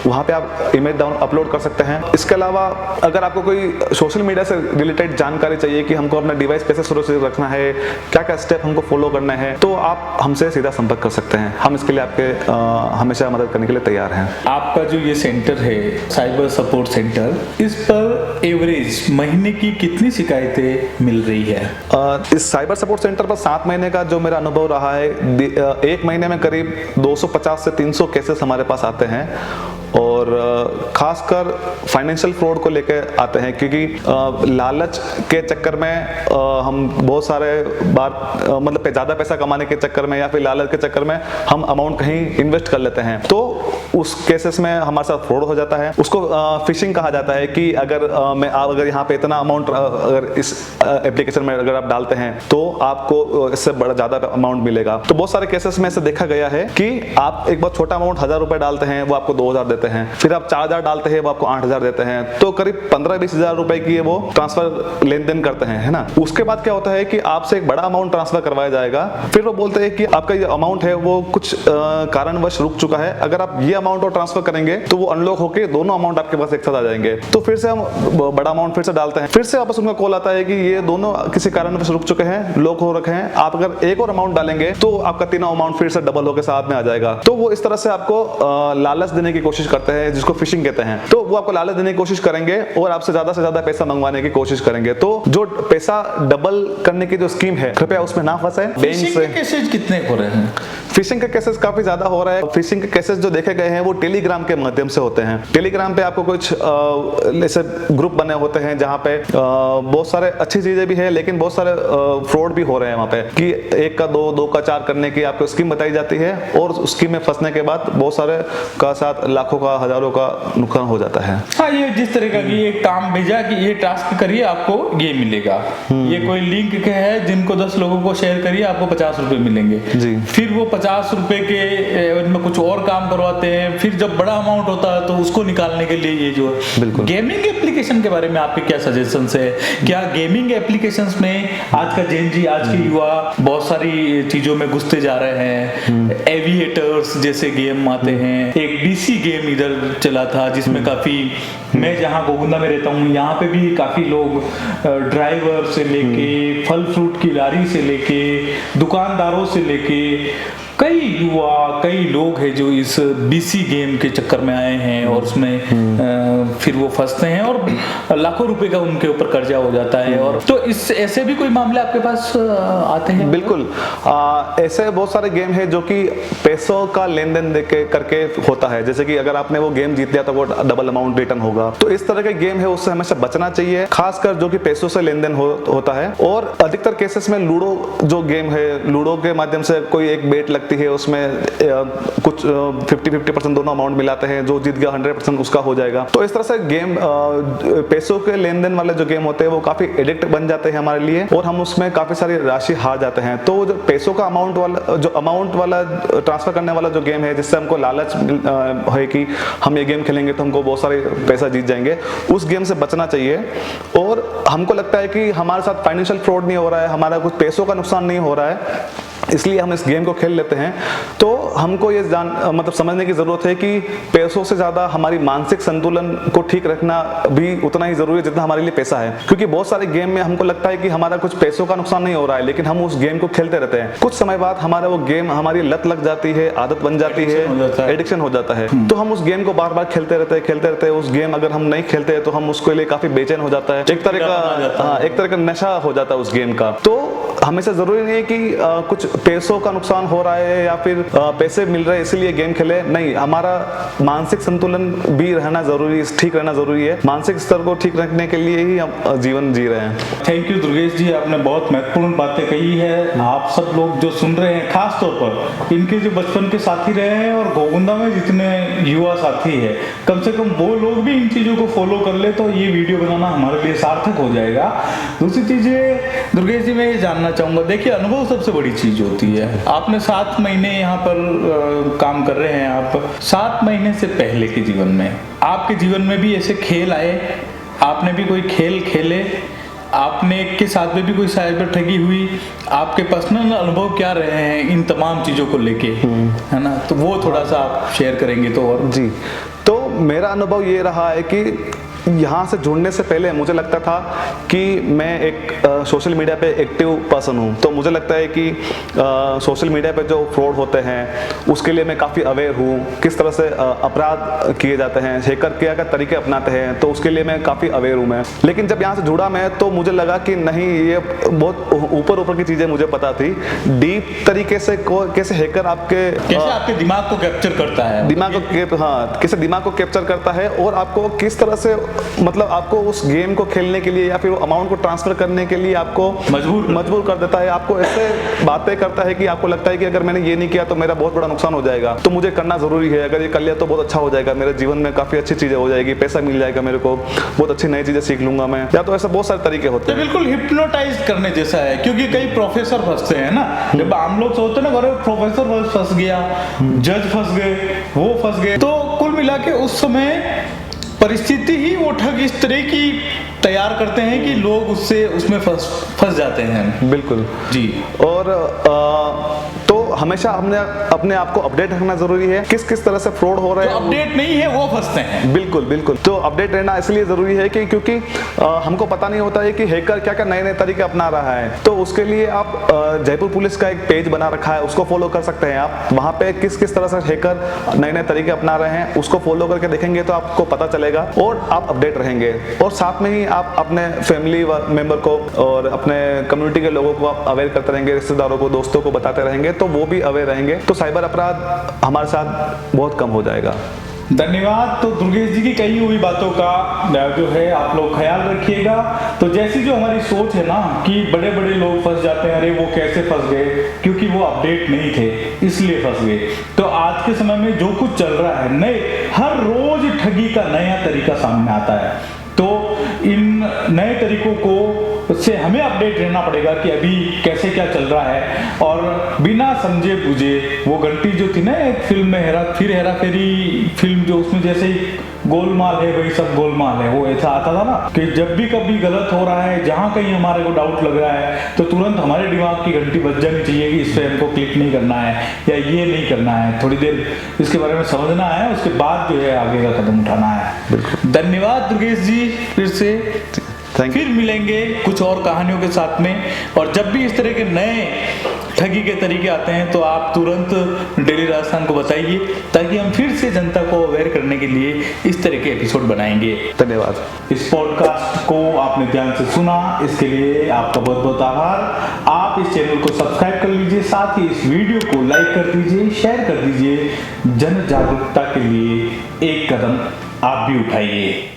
वहाँ पे आप इमेज डाउन अपलोड कर सकते हैं। इसके अलावा अगर आपको कोई सोशल मीडिया से रिलेटेड जानकारी चाहिए कि हमको अपना डिवाइस कैसे सुरक्षित रखना है, क्या क्या स्टेप हमको फॉलो करना है, तो आप हमसे सीधा संपर्क कर सकते हैं। हम इसके लिए आपके हमेशा मदद करने के लिए तैयार हैं। आपका जो ये सेंटर है साइबर सपोर्ट सेंटर, इस पर एवरेज महीने की कितनी शिकायतें मिल रही है? इस साइबर सपोर्ट सेंटर पर 7 महीने का जो मेरा अनुभव रहा है, एक महीने में करीब 250 से 300 केसेस हमारे पास आते हैं और खासकर फाइनेंशियल फ्रॉड को लेकर आते हैं, क्योंकि लालच के चक्कर में हम बहुत सारे बार मतलब ज़्यादा पैसा कमाने के चक्कर में या फिर लालच के चक्कर में हम अमाउंट कहीं इन्वेस्ट कर लेते हैं, तो उस केसेस में हमारे साथ फ्रॉड हो जाता है। उसको फिशिंग कहा जाता है कि अगर यहाँ पे इतना अमाउंट अगर इस एप्लीकेशन में अगर आप डालते हैं तो आपको इससे बड़ा ज़्यादा अमाउंट मिलेगा। तो बहुत सारे केसेस में ऐसे देखा गया है कि आप एक बार छोटा अमाउंट 1000 रुपए डालते हैं, वो आपको 2000 देते हैं, फिर आप 4000 डालते हैं, वो आपको 8000 देते हैं, तो करीब 15-20 हजार रुपए की वो ट्रांसफर लेन देन करते हैं, है ना। उसके बाद क्या होता है कि आपसे एक बड़ा अमाउंट ट्रांसफर करवाया जाएगा, फिर वो बोलते हैं कि आपका ये अमाउंट है वो कुछ कारणवश रुक चुका है, अगर आप ये अमाउंट और ट्रांसफर करेंगे तो वो अनलॉक होके दोनों अमाउंट आपके पास एक साथ आ जाएंगे। तो फिर से हम बड़ा अमाउंट फिर से डालते हैं, फिर से वापस उनका कॉल आता है कि ये दोनों किसी कारणवश रुक चुके हैं, लॉक हो रखे हैं, आप अगर एक और अमाउंट डालेंगे तो आपका तीनों अमाउंट फिर से डबल होकर साथ में आ जाएगा। तो वो इस तरह से आपको लालच देने की कोशिश करते हैं, जिसको फिशिंग कहते हैं। तो वो आपको लालच देने की कोशिश करेंगे और आपसे ज्यादा पैसा मंगवाने की कोशिश करेंगे। तो जो पैसा डबल करने की जो स्कीम है, कृपया उसमें ना फंसे। फिशिंग के केसेस कितने हो रहे हैं? फिशिंग के केसेस काफी ज्यादा हो रहा है। फिशिंग के केसेस जो देखे गए हैं वो टेलीग्राम के माध्यम से होते हैं। टेलीग्राम पे आपको कुछ ऐसे ग्रुप बने होते हैं जहाँ पे बहुत सारे अच्छी चीजें भी है, लेकिन बहुत सारे फ्रॉड भी हो रहे हैं वहाँ पे, कि 1 का 2, 2 का 4 करने की आपको स्कीम बताई जाती है और उस स्कीम में फंसने के बाद बहुत सारे का साथ लाखों का, हजारों का नुकसान हो जाता है। हाँ, ये जिस तरह का कि एक काम भेजा कि ये टास्क करिए आपको ये मिलेगा, ये कोई लिंक के है जिनको 10 लोगों को शेयर करिए आपको 50 रुपए मिलेंगे जी। फिर वो 50 रुपए के एवज में कुछ और काम करवाते हैं, फिर जब बड़ा अमाउंट होता है तो उसको निकालने के लिए ये जो बिल्कुल। गेमिंग एप्लीकेशन के बारे में आपके क्या सजेशन है? क्या गेमिंग एप्लीकेशंस में आज का जेन जी, आज के युवा बहुत सारी चीजों में घुसते जा रहे हैं? एविएटर्स जैसे गेम आते हैं, एक डीसी गेम इधर चला था जिसमें काफी, मैं जहाँ गोविंदा में रहता हूँ यहाँ पे भी काफी लोग ड्राइवर से लेके फल फ्रूट की लारी से लेके दुकानदारों से लेके कई युवा, कई लोग हैं जो इस बीसी गेम के चक्कर में आए हैं और उसमें फिर वो फंसते हैं और लाखों रुपए का उनके ऊपर कर्जा हो जाता है। और तो इस ऐसे भी कोई मामले आपके पास आते हैं? बिल्कुल, ऐसे बहुत सारे गेम है जो कि पैसों का लेन देन देके करके होता है। जैसे कि अगर आपने वो गेम जीत लिया तो वो डबल अमाउंट रिटर्न होगा, तो इस तरह के गेम है उससे हमेशा बचना चाहिए, खासकर जो कि पैसों से लेन देन होता है। और अधिकतर केसेस में लूडो जो गेम है, लूडो के माध्यम से कोई एक बेट लगती है, उसमें कुछ 50-50% दोनों अमाउंट मिलाते हैं, जो जीत गया 100% उसका हो जाएगा। तो इस तरह से गेम पैसों के लेन देन वाले जो गेम होते हैं वो काफी एडिक्ट बन जाते हैं हमारे लिए और हम उसमें काफी सारी राशि हार जाते हैं। तो जो पैसों का अमाउंट वाला ट्रांसफर करने वाला जो गेम है, जिससे हमको लालच है कि हम ये गेम खेलेंगे तो हमको बहुत सारे पैसा जीत जाएंगे, उस गेम से बचना चाहिए। और हमको लगता है कि हमारे साथ फाइनेंशियल फ्रॉड नहीं हो रहा है, हमारा कुछ पैसों का नुकसान नहीं हो रहा है, इसलिए हम इस गेम को खेल लेते हैं। तो हमको ये मतलब समझने की जरूरत है कि पैसों से ज्यादा हमारी मानसिक संतुलन को ठीक रखना भी उतना ही जरूरी है जितना हमारे लिए पैसा है। क्योंकि बहुत सारे गेम में हमको लगता है कि हमारा कुछ पैसों का नुकसान नहीं हो रहा है, लेकिन हम उस गेम को खेलते रहते हैं। कुछ समय बाद हमारा वो गेम हमारी लत लग जाती है, आदत बन जाती है, एडिक्शन हो जाता है। तो हम उस गेम को बार बार खेलते रहते हैं। उस गेम अगर हम नहीं खेलते हैं तो हम उसके लिए काफी बेचैन हो जाता है, एक तरह का नशा हो जाता है उस गेम का। तो हमेशा जरूरी नहीं है कि कुछ पैसों का नुकसान हो रहा है या फिर पैसे मिल रहे हैं इसलिए गेम खेले, नहीं, हमारा मानसिक संतुलन भी रहना जरूरी, ठीक रहना जरूरी है। मानसिक स्तर को ठीक रखने के लिए ही हम जीवन जी रहे हैं। थैंक यू दुर्गेश जी, आपने बहुत महत्वपूर्ण बातें कही है। आप सब लोग जो सुन रहे हैं, खास तौर पर इनके जो बचपन के साथी रहे हैं और गोविंदा में जितने युवा साथी है, कम से कम वो लोग भी इन चीजों को फॉलो कर ले तो ये वीडियो बनाना हमारे लिए सार्थक हो जाएगा। दूसरी चीज दुर्गेश जी मैं ये जानना चाहूंगा, देखिए अनुभव सबसे बड़ी चीज होती होती है। आपने 7 महीने यहाँ पर काम कर रहे हैं आप, 7 महीने से पहले के जीवन में, आपके जीवन में भी ऐसे खेल आए, आपने भी कोई खेल खेले, आपने के साथ में भी कोई साइबर ठगी हुई, आपके पर्सनल अनुभव क्या रहे हैं इन तमाम चीज़ों को लेके, है ना? तो वो थोड़ा सा आप शेयर करेंगे तो। और जी, तो मेरा अनुभव ये रहा है कि यहाँ से जुड़ने से पहले मुझे लगता था कि मैं एक सोशल मीडिया पे एक्टिव पर्सन हूँ, तो मुझे लगता है कि सोशल मीडिया पे जो फ्रॉड होते हैं उसके लिए मैं काफ़ी अवेयर हूँ, किस तरह से अपराध किए जाते हैं, हैकर क्या क्या तरीके अपनाते हैं, तो उसके लिए मैं काफ़ी अवेयर हूँ मैं। लेकिन जब यहाँ से जुड़ा मैं तो मुझे लगा कि नहीं, ये बहुत ऊपर की चीज़ें मुझे पता थी, डीप तरीके से कैसे हैकर आपके दिमाग को कैप्चर करता है, कैसे दिमाग को कैप्चर करता है और आपको किस तरह से, मतलब आपको उस गेम को खेलने के लिए या फिर अमाउंट को ट्रांसफर करने के लिए आपको मजबूर कर देता है। आपको ऐसे बातें करता है कि आपको लगता है कि अगर मैंने ये नहीं किया तो मेरा बहुत बड़ा नुकसान हो जाएगा, तो मुझे करना जरूरी है, अगर ये कर लिया तो बहुत अच्छा हो जाएगा, मेरे जीवन में काफी अच्छी चीजें हो जाएगी, पैसा मिल जाएगा मेरे को, बहुत अच्छी नई चीजें सीख लूंगा मैं, या तो ऐसे बहुत सारे तरीके होते हैं। बिल्कुल हिप्नोटाइज करने जैसा है, क्योंकि कई प्रोफेसर फंसते हैं ना, जब आम लोग सोचते हैं ना अरे प्रोफेसर फंस गया, जज फंस गए, वो फंस गए, तो कुल मिला के उस समय परिस्थिति ही वो ठग इस तरह की तैयार करते हैं कि लोग उसमें फंस जाते हैं। बिल्कुल जी। और तो हमेशा हमने अपने आप को अपडेट रखना जरूरी है, किस तरह से फ्रॉड हो रहे हैं, अपडेट नहीं है वो फंसते हैं। बिल्कुल तो अपडेट रहना इसलिए जरूरी है कि क्योंकि हमको पता नहीं होता है कि हैकर क्या क्या नए तरीके अपना रहा है। तो उसके लिए आप जयपुर पुलिस का एक पेज बना रखा है, उसको फॉलो कर सकते हैं आप, वहां पे किस तरह से हैकर नए तरीके अपना रहे हैं उसको फॉलो करके देखेंगे तो आपको पता चलेगा और आप अपडेट रहेंगे। और साथ में ही आप अपने फैमिली मेंबर को और अपने कम्युनिटी के लोगों को आप अवेयर करते रहेंगे, रिश्तेदारों को, दोस्तों को बताते रहेंगे, तो वो भी अवेयर रहेंगे, तो साइबर अपराध हमारे साथ बहुत कम हो जाएगा। धन्यवाद। तो दुर्गेश जी की कही हुई बातों का जो है आप लोग ख्याल रखिएगा। तो जैसी जो हमारी सोच है ना कि बड़े बड़े लोग फंस जाते हैं, अरे वो कैसे फंस गए, क्योंकि वो अपडेट नहीं थे इसलिए फंस गए। तो आज के समय में जो कुछ चल रहा है, नए हर रोज ठगी का नया तरीका सामने आता है, तो इन नए तरीकों को से हमें अपडेट रहना पड़ेगा कि अभी कैसे क्या चल रहा है। और बिना समझे बुझे वो घंटी जो थी ना एक फिल्म में हेरा फेरी फिल्म, जो उसमें जैसे ही गोलमाल है वही सब गोलमाल है, वो ऐसा आता था ना कि जब भी कभी गलत हो रहा है, जहां कहीं हमारे को डाउट लग रहा है तो तुरंत हमारे दिमाग की घंटी बज जानी चाहिए कि इस पे हमको क्लिक नहीं करना है या ये नहीं करना है, थोड़ी देर इसके बारे में समझना है, उसके बाद जो है आगे का कदम उठाना है। धन्यवाद दुर्गेश जी, फिर से फिर मिलेंगे कुछ और कहानियों के साथ में। और जब भी इस तरह के नए ठगी के तरीके आते हैं तो आप तुरंत डेली राजस्थान को बताइए, ताकि हम फिर से जनता को अवेयर करने के लिए इस तरह के एपिसोड बनाएंगे। धन्यवाद। इस पॉडकास्ट को आपने ध्यान से सुना, इसके लिए आपका बहुत बहुत आभार। आप इस चैनल को सब्सक्राइब कर लीजिए, साथ ही इस वीडियो को लाइक कर दीजिए, शेयर कर दीजिए। जन जागरूकता के लिए एक कदम आप भी उठाइए।